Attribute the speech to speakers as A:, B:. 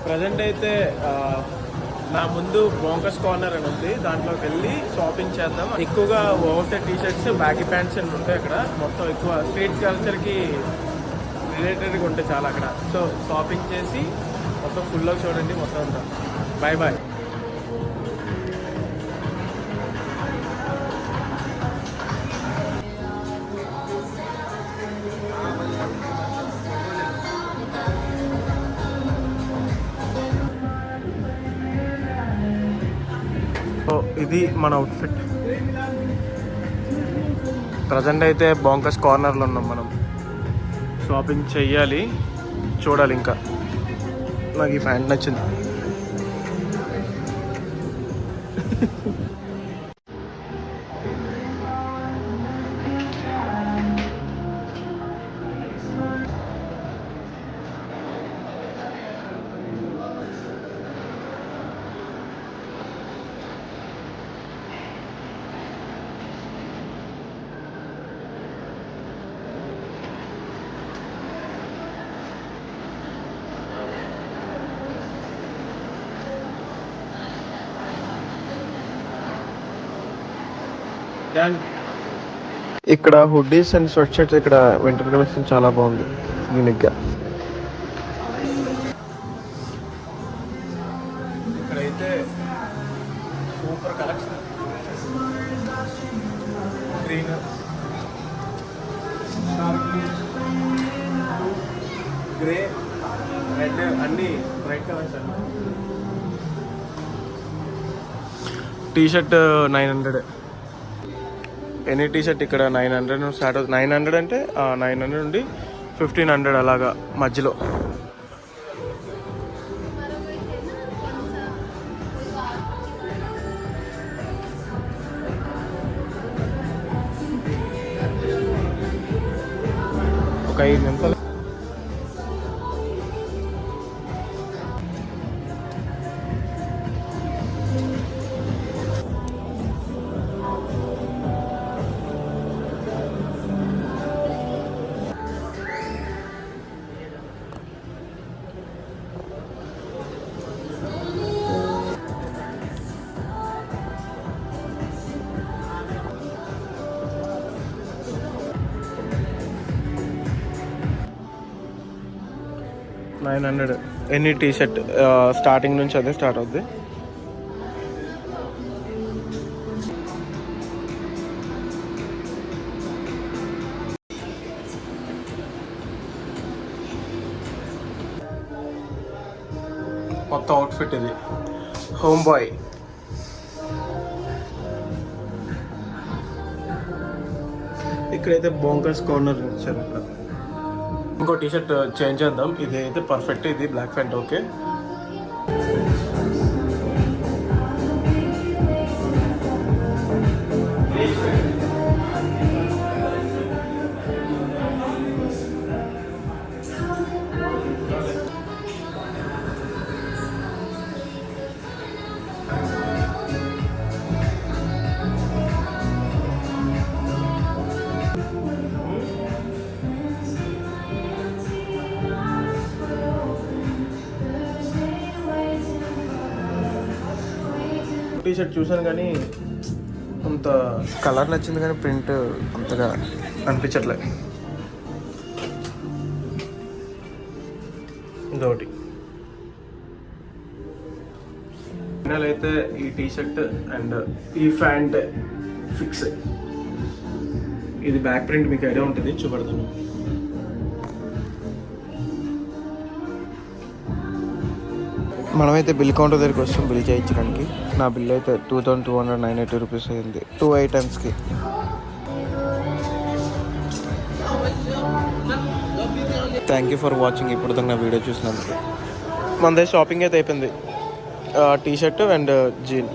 A: Present అయితే నా ముందు బోంకస్ కార్నర్ అని ఉంది, దాంట్లోకి వెళ్ళి షాపింగ్ చేద్దాం. ఎక్కువగా over size T shirts, baggy pants అని ఉంటాయి అక్కడ. మొత్తం ఎక్కువ స్ట్రీట్ కల్చర్కి రిలేటెడ్గా ఉంటాయి చాలా అక్కడ. సో షాపింగ్ చేసి మొత్తం ఫుల్గా చూడండి మొత్తం అంతా. Bye bye. ఇది మన అవుట్ఫిట్. ప్రజెంట్ అయితే బోంకస్ కార్నర్లో ఉన్నాం మనం. షాపింగ్ చెయ్యాలి, చూడాలి. ఇంకా నాకు ఈ ప్యాంట్ నచ్చింది. ఇక్కడ హుడ్డీస్ అండ్ స్వెట్ షర్ట్స్, ఇక్కడ వింటర్ కలెక్షన్ చాలా బాగుంది యూనిక్గా. ఇక్కడైతే super collection. Green, grey, red అన్ని బ్రైట్ కలర్స్ అండి. T shirt 900. Any T shirt ఇక్కడ 900 నుండి స్టార్ట్ అవుతుంది. 900 అంటే 900 నుండి 1500 అలాగా మధ్యలో. ఒక 5 నిమిషాలు. $900 ఎనీ టీ షర్ట్. స్టార్టింగ్ నుంచి అదే స్టార్ట్ అవుద్ది. మొత్తం అవుట్ఫిట్ ఇది. Home boy. ఇక్కడైతే బోంకస్ కార్నర్ ఇచ్చారు. ఇక్కడ ఇంకో టీ షర్ట్ చేంజ్ చేద్దాం. ఇది అయితే పర్ఫెక్ట్. ఇది black pant okay. T shirt చూసాను కానీ అంత కలర్ నచ్చింది, కానీ ప్రింట్ అంతగా అనిపించట్లేదు. ఇంకొకటి ఫైనల్ అయితే ఈ టీ షర్ట్ అండ్ ఈ ప్యాంట్ ఫిక్స్. ఇది బ్యాక్ ప్రింట్ మీకు ఐడియా ఉంటుంది, చూపెడతాను. మనమైతే బిల్ కౌంటర్ దగ్గరికి వస్తాం బిల్ చేయించడానికి. నా బిల్ అయితే 2290 రూపీస్ అయింది 2 ఐటమ్స్కి. Thank you for watching. ఇప్పుడు దాకా నా వీడియో చూసినందుకు. మనదే షాపింగ్ అయితే అయిపోయింది. T shirt and gene.